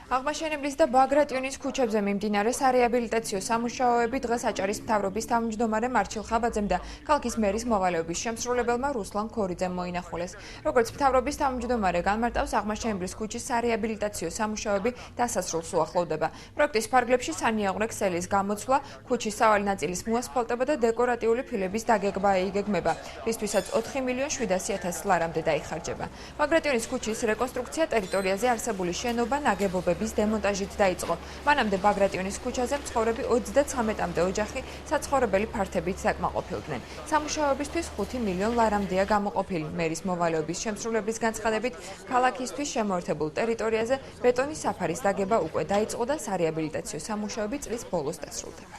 აღმაშენებლის და ბაგრატიონის ქუჩებზე მიმდინარე სარეაბილიტაციო სამუშაოები დღეს აჭარის მთავრობის თავმჯდომარე მარჩილ ხაბაძემ და ქალაქის მერის მოვალეობის შემსრულებელმა რუსლან ქორიძემ მოინახულეს. როგორც მთავრობის თავმჯდომარე განმარტავს, აღმაშენებლის ქუჩის სარეაბილიტაციო სამუშაოები დასასრულს უახლოვდება. პროექტის ფარგლებში სანიაღვრე ქსელის გამოცვლა, ქუჩის სავალი ნაწილის მოასფალტება და დეკორატიული ფილების დაგეგმა იგეგმება, რისთვისაც 4.700.000 ლარამდე დაიხარჯება. ბაგრატიონის ქუჩის რეკონსტრუქცია ტერიტორიაზე არსებული შენობა ნაგებობების დემონტაჟით დაიწყო. მანამდე ბაგრატიონის ქუჩაზე მცხოვრები 33-მდე ოჯახი საცხოვრებელი ფართებით საკმაყოფილდნენ. სამუშაოებისთვის 5 მილიონ ლარამდეა გამოყოფილი. მერის მოვალეობის შემსრულებლის განცხადებით, ქალაქისთვის შემოერთებულ ტერიტორიაზე ბეტონის საფარის დაგება უკვე დაიწყო და სარეაბილიტაციო სამუშაოები წლის ბოლოს დასრულდება.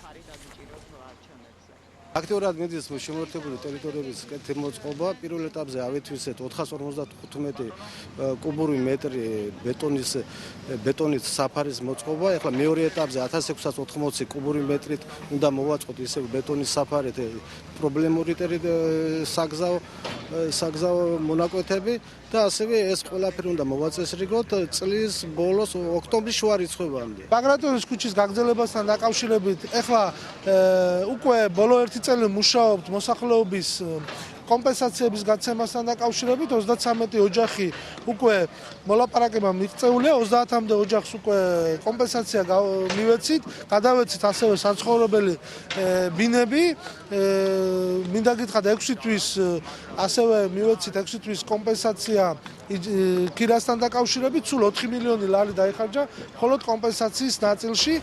აქტიურად მიდის შემოერთებული ტერიტორიების კეთილმოწყობა. პირველ ეტაპზე ავითვისეთ 455 კუბური მეტრი ბეტონის საფარის მოწყობა. ახლა მეორე ეტაპზე 1680 კუბური მეტრით უნდა მოვაწყოთ ისევ ბეტონის საფარით პრობლემური საგზაო მონაკვეთები და ასევე ეს ყველაფერი უნდა მოვაწესრიგოთ წლის ბოლოს ოქტომბრის შუა რიცხვებამდე. ბაგრატიონის ქუჩის გაგრძელებასთან დაკავშირებით ახლა უკვე ბოლო ერთი წელი მუშაობთ მოსახლეობის კომპენსაციების გაცემასთან დაკავშირებით 33 ოჯახი უკვე მოლაპარაკება მიღწეულია 30-მდე ოჯახს უკვე კომპენსაცია მივეცით გადავეცით ასევე საცხოვრებელი ბინები მინდა გითხრათ 6 თვის ასევე მივეცით 6 თვის კომპენსაცია ქირასთან დაკავშირებით სულ 4 მილიონი ლარი დაიხარჯა მხოლოდ კომპენსაციის ნაწილში